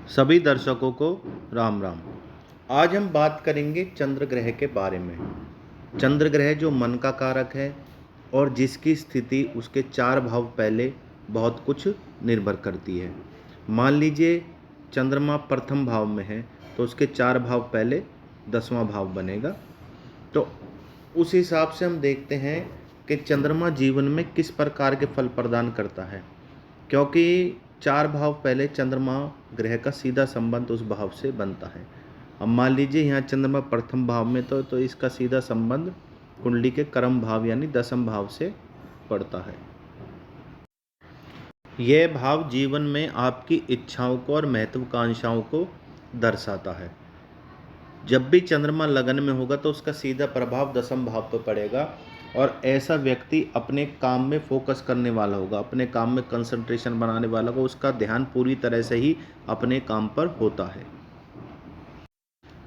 सभी दर्शकों को राम राम। आज हम बात करेंगे चंद्र ग्रह के बारे में। चंद्र ग्रह जो मन का कारक है और जिसकी स्थिति उसके 4 भाव पहले बहुत कुछ निर्भर करती है। मान लीजिए चंद्रमा प्रथम भाव में है तो उसके 4 भाव पहले 10वां भाव बनेगा। तो उस हिसाब से हम देखते हैं कि चंद्रमा जीवन में किस प्रकार के फल प्रदान करता है, क्योंकि 4 भाव पहले चंद्रमा ग्रह का सीधा संबंध उस भाव से बनता है। अब मान लीजिए यहाँ चंद्रमा प्रथम भाव में तो इसका सीधा संबंध कुंडली के कर्म भाव यानी 10वें भाव से पड़ता है। यह भाव जीवन में आपकी इच्छाओं को और महत्वाकांक्षाओं को दर्शाता है। जब भी चंद्रमा लगन में होगा तो उसका सीधा प्रभाव 10वें भाव पर पड़ेगा और ऐसा व्यक्ति अपने काम में फोकस करने वाला होगा, अपने काम में कंसंट्रेशन बनाने वाला होगा, उसका ध्यान पूरी तरह से ही अपने काम पर होता है।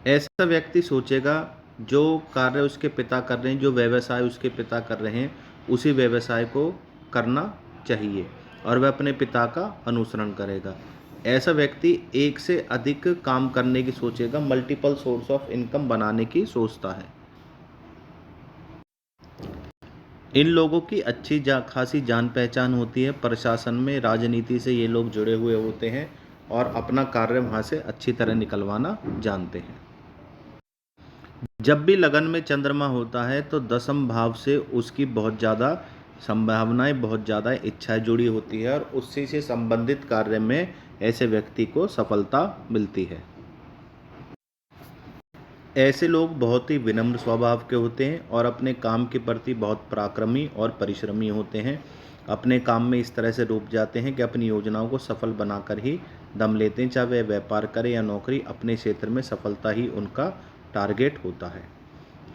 ऐसा व्यक्ति सोचेगा जो कार्य उसके पिता कर रहे हैं, जो व्यवसाय उसके पिता कर रहे हैं, उसी व्यवसाय को करना चाहिए और वह अपने पिता का अनुसरण करेगा। ऐसा व्यक्ति एक से अधिक काम करने की सोचेगा, मल्टीपल सोर्स ऑफ इनकम बनाने की सोचता है। इन लोगों की अच्छी खासी जान पहचान होती है, प्रशासन में राजनीति से ये लोग जुड़े हुए होते हैं और अपना कार्य वहाँ से अच्छी तरह निकलवाना जानते हैं। जब भी लगन में चंद्रमा होता है तो 10वें भाव से उसकी बहुत ज़्यादा संभावनाएं, बहुत ज़्यादा इच्छाएं जुड़ी होती है और उसी से संबंधित कार्य में ऐसे व्यक्ति को सफलता मिलती है। ऐसे लोग बहुत ही विनम्र स्वभाव के होते हैं और अपने काम के प्रति बहुत पराक्रमी और परिश्रमी होते हैं। अपने काम में इस तरह से डूब जाते हैं कि अपनी योजनाओं को सफल बनाकर ही दम लेते हैं। चाहे वह व्यापार करे या नौकरी, अपने क्षेत्र में सफलता ही उनका टारगेट होता है।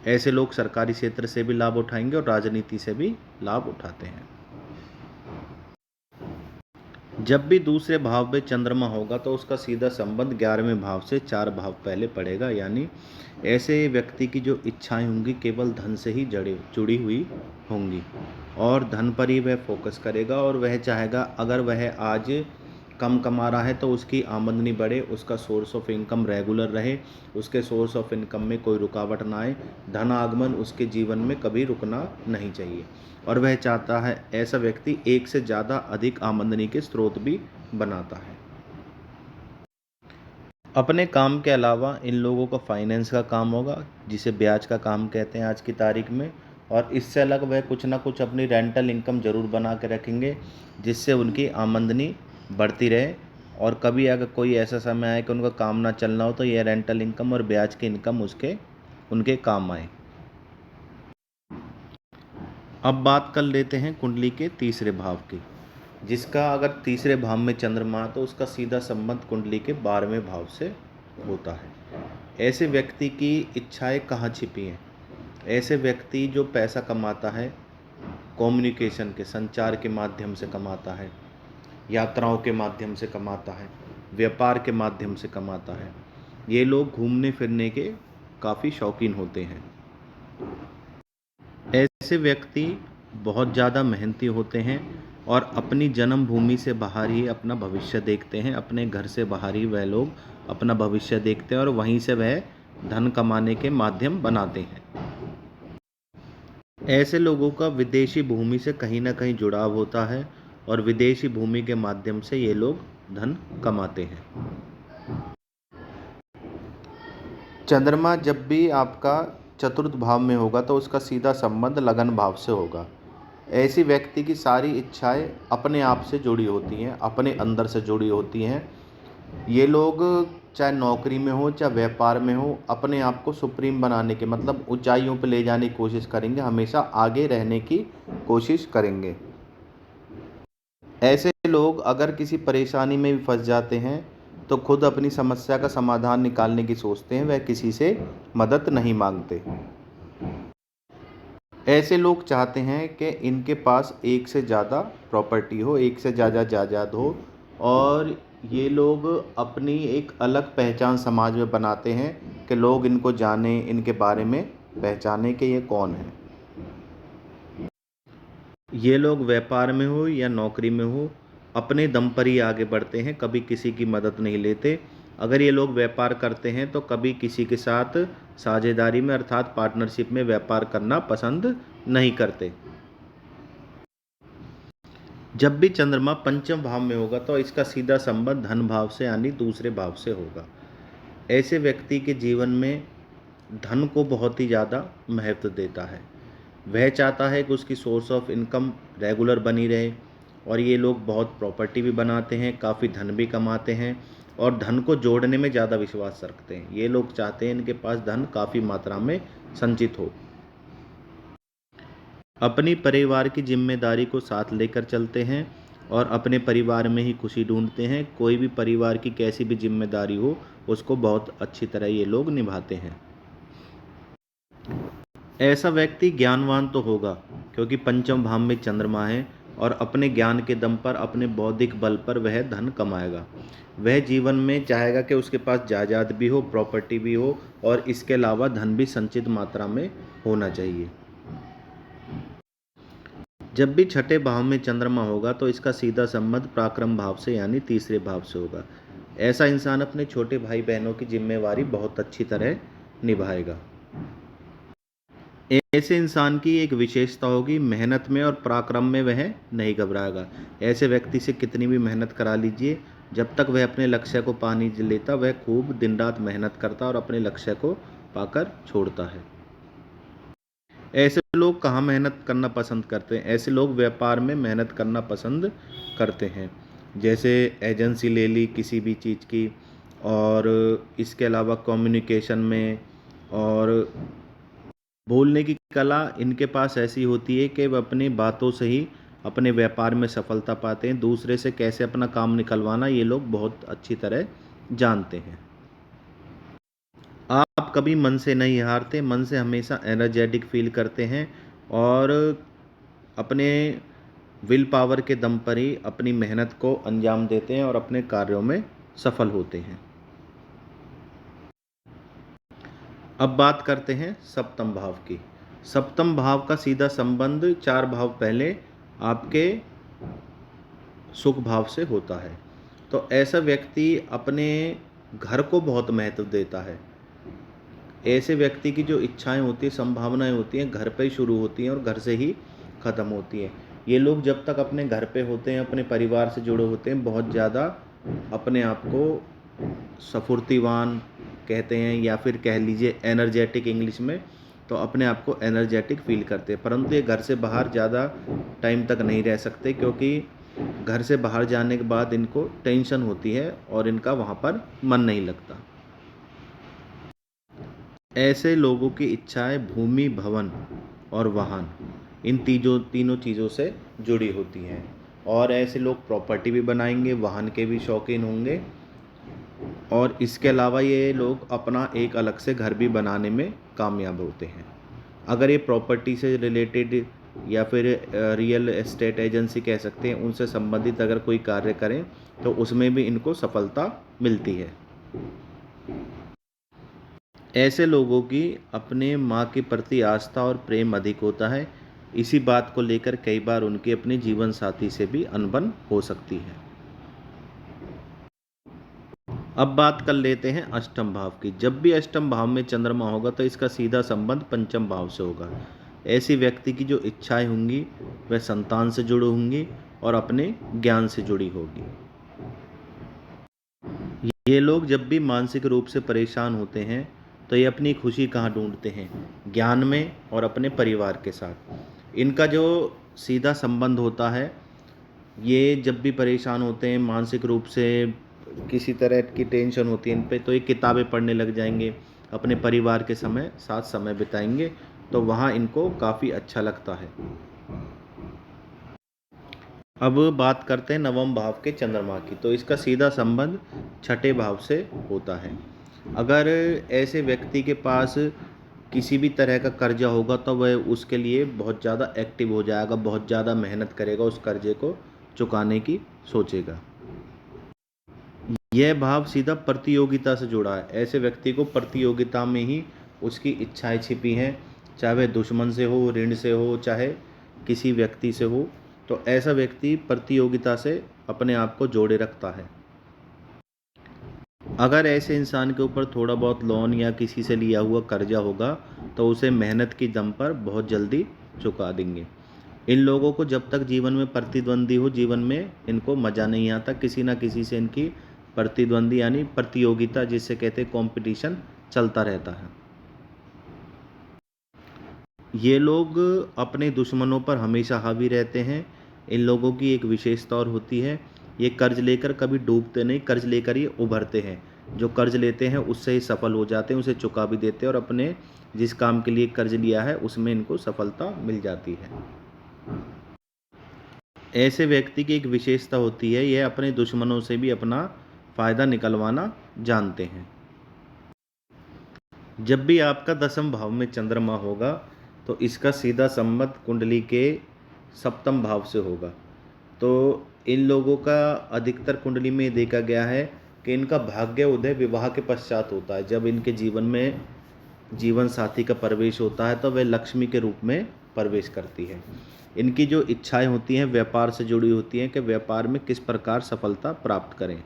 ऐसे लोग सरकारी क्षेत्र से भी लाभ उठाएंगे और राजनीति से भी लाभ उठाते हैं। जब भी दूसरे भाव में चंद्रमा होगा तो उसका सीधा संबंध 11वें भाव से 4 भाव पहले पड़ेगा, यानी ऐसे व्यक्ति की जो इच्छाएं होंगी केवल धन से ही जुड़ी हुई होंगी और धन पर ही वह फोकस करेगा और वह चाहेगा अगर वह आज कम कमा रहा है तो उसकी आमदनी बढ़े, उसका सोर्स ऑफ इनकम रेगुलर रहे, उसके सोर्स ऑफ इनकम में कोई रुकावट ना आए, धन आगमन उसके जीवन में कभी रुकना नहीं चाहिए और वह चाहता है ऐसा व्यक्ति एक से ज़्यादा अधिक आमदनी के स्रोत भी बनाता है। अपने काम के अलावा इन लोगों का फाइनेंस का काम होगा, जिसे ब्याज का काम कहते हैं आज की तारीख में, और इससे अलग वह कुछ ना कुछ अपनी रेंटल इनकम ज़रूर बना के रखेंगे जिससे उनकी आमदनी बढ़ती रहे और कभी अगर कोई ऐसा समय आए कि उनका काम ना चलना हो तो यह रेंटल इनकम और ब्याज की इनकम उनके काम आए। अब बात कर लेते हैं कुंडली के तीसरे भाव की, जिसका अगर तीसरे भाव में चंद्रमा तो उसका सीधा संबंध कुंडली के 12वें भाव से होता है। ऐसे व्यक्ति की इच्छाएं कहाँ छिपी हैं? ऐसे व्यक्ति जो पैसा कमाता है कम्युनिकेशन के, संचार के माध्यम से कमाता है, यात्राओं के माध्यम से कमाता है, व्यापार के माध्यम से कमाता है। ये लोग घूमने फिरने के काफ़ी शौकीन होते हैं। ऐसे व्यक्ति बहुत ज़्यादा मेहनती होते हैं और अपनी जन्मभूमि से बाहर ही अपना भविष्य देखते हैं, अपने घर से बाहर ही वह लोग अपना भविष्य देखते हैं और वहीं से वह धन कमाने के माध्यम बनाते हैं। ऐसे लोगों का विदेशी भूमि से कहीं ना कहीं जुड़ाव होता है और विदेशी भूमि के माध्यम से ये लोग धन कमाते हैं। चंद्रमा जब भी आपका चतुर्थ भाव में होगा तो उसका सीधा संबंध लगन भाव से होगा। ऐसी व्यक्ति की सारी इच्छाएं अपने आप से जुड़ी होती हैं, अपने अंदर से जुड़ी होती हैं। ये लोग चाहे नौकरी में हो चाहे व्यापार में हो, अपने आप को सुप्रीम बनाने के मतलब ऊंचाइयों पर ले जाने की कोशिश करेंगे, हमेशा आगे रहने की कोशिश करेंगे। ऐसे लोग अगर किसी परेशानी में भी फंस जाते हैं तो खुद अपनी समस्या का समाधान निकालने की सोचते हैं, वह किसी से मदद नहीं मांगते। ऐसे लोग चाहते हैं कि इनके पास एक से ज़्यादा प्रॉपर्टी हो, एक से ज़्यादा जायदाद हो और ये लोग अपनी एक अलग पहचान समाज में बनाते हैं कि लोग इनको जानें, इनके बारे में पहचानें कि ये कौन है। ये लोग व्यापार में हो या नौकरी में हो, अपने दम पर ही आगे बढ़ते हैं, कभी किसी की मदद नहीं लेते। अगर ये लोग व्यापार करते हैं तो कभी किसी के साथ साझेदारी में अर्थात पार्टनरशिप में व्यापार करना पसंद नहीं करते। जब भी चंद्रमा पंचम भाव में होगा तो इसका सीधा संबंध धन भाव से यानी दूसरे भाव से होगा। ऐसे व्यक्ति के जीवन में धन को बहुत ही ज़्यादा महत्व देता है। वह चाहता है कि उसकी सोर्स ऑफ इनकम रेगुलर बनी रहे, और ये लोग बहुत प्रॉपर्टी भी बनाते हैं, काफ़ी धन भी कमाते हैं और धन को जोड़ने में ज़्यादा विश्वास रखते हैं। ये लोग चाहते हैं इनके पास धन काफ़ी मात्रा में संचित हो। अपनी परिवार की जिम्मेदारी को साथ लेकर चलते हैं और अपने परिवार में ही खुशी ढूंढते हैं। कोई भी परिवार की कैसी भी जिम्मेदारी हो उसको बहुत अच्छी तरह ये लोग निभाते हैं। ऐसा व्यक्ति ज्ञानवान तो होगा क्योंकि पंचम भाव में चंद्रमा है और अपने ज्ञान के दम पर अपने बौद्धिक बल पर वह धन कमाएगा। वह जीवन में चाहेगा कि उसके पास जायदाद भी हो, प्रॉपर्टी भी हो और इसके अलावा धन भी संचित मात्रा में होना चाहिए। जब भी छठे भाव में चंद्रमा होगा तो इसका सीधा संबंध पराक्रम भाव से यानी तीसरे भाव से होगा। ऐसा इंसान अपने छोटे भाई बहनों की जिम्मेवारी बहुत अच्छी तरह निभाएगा। ऐसे इंसान की एक विशेषता होगी, मेहनत में और पराक्रम में वह नहीं घबराएगा। ऐसे व्यक्ति से कितनी भी मेहनत करा लीजिए, जब तक वह अपने लक्ष्य को पा नहीं लेता वह खूब दिन रात मेहनत करता और अपने लक्ष्य को पाकर छोड़ता है। ऐसे लोग कहाँ मेहनत करना पसंद करते हैं? ऐसे लोग व्यापार में मेहनत करना पसंद करते हैं। जैसे एजेंसी ले ली किसी भी चीज़ की, और इसके अलावा कम्युनिकेशन में और बोलने की कला इनके पास ऐसी होती है कि वह अपनी बातों से ही अपने व्यापार में सफलता पाते हैं। दूसरे से कैसे अपना काम निकलवाना ये लोग बहुत अच्छी तरह जानते हैं। आप कभी मन से नहीं हारते, मन से हमेशा एनर्जेटिक फील करते हैं और अपने विल पावर के दम पर ही अपनी मेहनत को अंजाम देते हैं और अपने कार्यों में सफल होते हैं। अब बात करते हैं सप्तम भाव की। सप्तम भाव का सीधा संबंध 4 भाव पहले आपके सुख भाव से होता है। तो ऐसा व्यक्ति अपने घर को बहुत महत्व देता है। ऐसे व्यक्ति की जो इच्छाएं होती हैं, संभावनाएं होती हैं, घर पे ही शुरू होती हैं और घर से ही ख़त्म होती हैं। ये लोग जब तक अपने घर पे होते हैं, अपने परिवार से जुड़े होते हैं, बहुत ज़्यादा अपने आप को स्फूर्तिवान कहते हैं या फिर कह लीजिए एनर्जेटिक इंग्लिश में, तो अपने आप को एनर्जेटिक फील करते हैं। परंतु ये घर से बाहर ज़्यादा टाइम तक नहीं रह सकते क्योंकि घर से बाहर जाने के बाद इनको टेंशन होती है और इनका वहाँ पर मन नहीं लगता। ऐसे लोगों की इच्छाएं भूमि, भवन और वाहन इन तीनों चीज़ों से जुड़ी होती हैं। और ऐसे लोग प्रॉपर्टी भी बनाएंगे, वाहन के भी शौकीन होंगे और इसके अलावा ये लोग अपना एक अलग से घर भी बनाने में कामयाब होते हैं। अगर ये प्रॉपर्टी से रिलेटेड या फिर रियल एस्टेट एजेंसी कह सकते हैं, उनसे संबंधित अगर कोई कार्य करें तो उसमें भी इनको सफलता मिलती है। ऐसे लोगों की अपने माँ के प्रति आस्था और प्रेम अधिक होता है। इसी बात को लेकर कई बार उनके अपने जीवन साथी से भी अनबन हो सकती है। अब बात कर लेते हैं अष्टम भाव की। जब भी अष्टम भाव में चंद्रमा होगा तो इसका सीधा संबंध पंचम भाव से होगा। ऐसी व्यक्ति की जो इच्छाएं होंगी वह संतान से जुड़ी होंगी और अपने ज्ञान से जुड़ी होगी। ये लोग जब भी मानसिक रूप से परेशान होते हैं तो ये अपनी खुशी कहाँ ढूंढते हैं? ज्ञान में और अपने परिवार के साथ। इनका जो सीधा संबंध होता है, ये जब भी परेशान होते हैं मानसिक रूप से, किसी तरह की टेंशन होती है इन पे, तो ये किताबें पढ़ने लग जाएंगे, अपने परिवार के साथ समय बिताएंगे, तो वहाँ इनको काफ़ी अच्छा लगता है। अब बात करते हैं नवम भाव के चंद्रमा की। तो इसका सीधा संबंध छठे भाव से होता है। अगर ऐसे व्यक्ति के पास किसी भी तरह का कर्जा होगा तो वह उसके लिए बहुत ज़्यादा एक्टिव हो जाएगा, बहुत ज़्यादा मेहनत करेगा, उस कर्जे को चुकाने की सोचेगा। यह भाव सीधा प्रतियोगिता से जुड़ा है। ऐसे व्यक्ति को प्रतियोगिता में ही उसकी इच्छाएं छिपी हैं, चाहे वह दुश्मन से हो, ऋण से हो, चाहे किसी व्यक्ति से हो। तो ऐसा व्यक्ति प्रतियोगिता से अपने आप को जोड़े रखता है। अगर ऐसे इंसान के ऊपर थोड़ा बहुत लोन या किसी से लिया हुआ कर्जा होगा तो उसे मेहनत की दम पर बहुत जल्दी चुका देंगे। इन लोगों को जब तक जीवन में प्रतिद्वंदी हो, जीवन में इनको मज़ा नहीं आता, किसी ना किसी से इनकी प्रतिद्वंदी यानी प्रतियोगिता जिसे कहते हैं कंपटीशन चलता रहता है। ये लोग अपने दुश्मनों पर हमेशा हावी रहते हैं। इन लोगों की एक विशेषता और होती है, ये कर्ज लेकर कभी डूबते नहीं, कर्ज लेकर ये उभरते हैं। जो कर्ज लेते हैं उससे ही सफल हो जाते हैं, उसे चुका भी देते हैं और अपने जिस काम के लिए कर्ज लिया है उसमें इनको सफलता मिल जाती है। ऐसे व्यक्ति की एक विशेषता होती है, यह अपने दुश्मनों से भी अपना फ़ायदा निकलवाना जानते हैं। जब भी आपका 10वें भाव में चंद्रमा होगा तो इसका सीधा संबंध कुंडली के 7वें भाव से होगा। तो इन लोगों का अधिकतर कुंडली में देखा गया है कि इनका भाग्य उदय विवाह के पश्चात होता है। जब इनके जीवन में जीवन साथी का प्रवेश होता है तो वह लक्ष्मी के रूप में प्रवेश करती है। इनकी जो इच्छाएं होती हैं व्यापार से जुड़ी होती हैं कि व्यापार में किस प्रकार सफलता प्राप्त करें।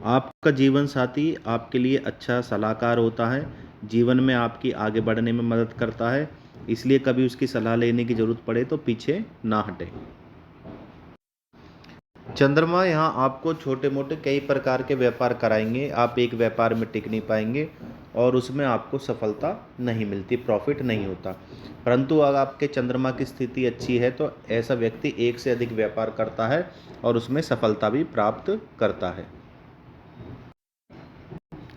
आपका जीवन साथी आपके लिए अच्छा सलाहकार होता है, जीवन में आपकी आगे बढ़ने में मदद करता है, इसलिए कभी उसकी सलाह लेने की ज़रूरत पड़े तो पीछे ना हटें। चंद्रमा यहाँ आपको छोटे मोटे कई प्रकार के व्यापार कराएंगे, आप एक व्यापार में टिक नहीं पाएंगे और उसमें आपको सफलता नहीं मिलती, प्रॉफिट नहीं होता। परंतु अगर आपके चंद्रमा की स्थिति अच्छी है तो ऐसा व्यक्ति एक से अधिक व्यापार करता है और उसमें सफलता भी प्राप्त करता है।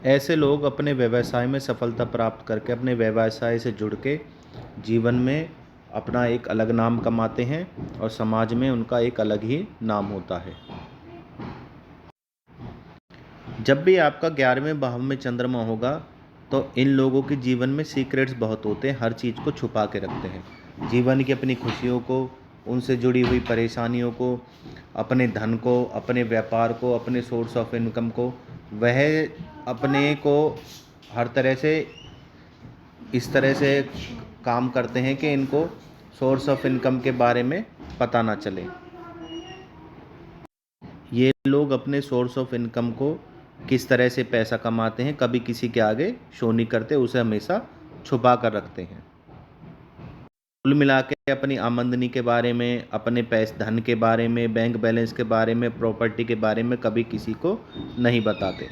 ऐसे लोग अपने व्यवसाय में सफलता प्राप्त करके अपने व्यवसाय से जुड़ के जीवन में अपना एक अलग नाम कमाते हैं और समाज में उनका एक अलग ही नाम होता है। जब भी आपका 11वें भाव में चंद्रमा होगा तो इन लोगों के जीवन में सीक्रेट्स बहुत होते हैं, हर चीज़ को छुपा के रखते हैं। जीवन की अपनी खुशियों को, उनसे जुड़ी हुई परेशानियों को, अपने धन को, अपने व्यापार को, अपने सोर्स ऑफ इनकम को, वह अपने को हर तरह से इस तरह से काम करते हैं कि इनको सोर्स ऑफ इनकम के बारे में पता ना चले। ये लोग अपने सोर्स ऑफ इनकम को किस तरह से पैसा कमाते हैं कभी किसी के आगे शो नहीं करते, उसे हमेशा छुपा कर रखते हैं। कुल मिला के अपनी आमदनी के बारे में, अपने पैसे धन के बारे में, बैंक बैलेंस के बारे में, प्रॉपर्टी के बारे में कभी किसी को नहीं बताते।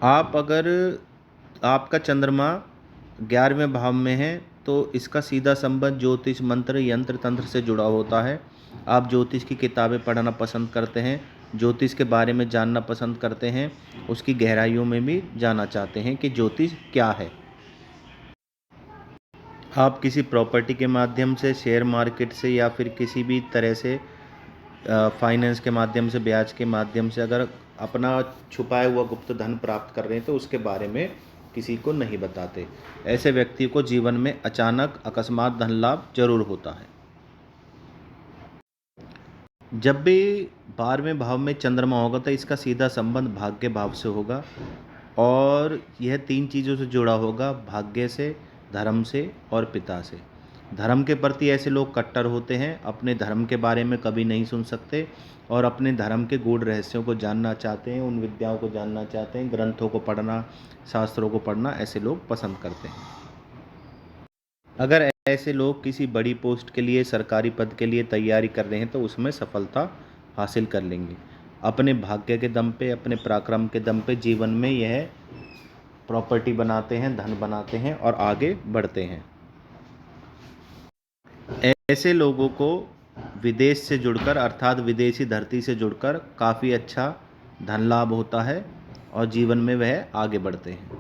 आप अगर आपका चंद्रमा 11वें भाव में है तो इसका सीधा संबंध ज्योतिष मंत्र यंत्र तंत्र से जुड़ा होता है। आप ज्योतिष की किताबें पढ़ना पसंद करते हैं, ज्योतिष के बारे में जानना पसंद करते हैं, उसकी गहराइयों में भी जानना चाहते हैं कि ज्योतिष क्या है। आप किसी प्रॉपर्टी के माध्यम से, शेयर मार्केट से या फिर किसी भी तरह से फाइनेंस के माध्यम से, ब्याज के माध्यम से अगर अपना छुपाया हुआ गुप्त धन प्राप्त कर रहे हैं तो उसके बारे में किसी को नहीं बताते। ऐसे व्यक्ति को जीवन में अचानक अकस्मात धन लाभ जरूर होता है। जब भी 12वें भाव में चंद्रमा होगा तो इसका सीधा संबंध भाग्य भाव से होगा और यह 3 चीज़ों से जुड़ा होगा, भाग्य से, धर्म से और पिता से। धर्म के प्रति ऐसे लोग कट्टर होते हैं, अपने धर्म के बारे में कभी नहीं सुन सकते और अपने धर्म के गूढ़ रहस्यों को जानना चाहते हैं, उन विद्याओं को जानना चाहते हैं, ग्रंथों को पढ़ना, शास्त्रों को पढ़ना ऐसे लोग पसंद करते हैं। अगर ऐसे लोग किसी बड़ी पोस्ट के लिए, सरकारी पद के लिए तैयारी कर रहे हैं तो उसमें सफलता हासिल कर लेंगे। अपने भाग्य के दम पे, अपने पराक्रम के दम पे जीवन में यह प्रॉपर्टी बनाते हैं, धन बनाते हैं और आगे बढ़ते हैं। ऐसे लोगों को विदेश से जुड़कर अर्थात विदेशी धरती से जुड़कर काफ़ी अच्छा धन लाभ होता है और जीवन में वह आगे बढ़ते हैं।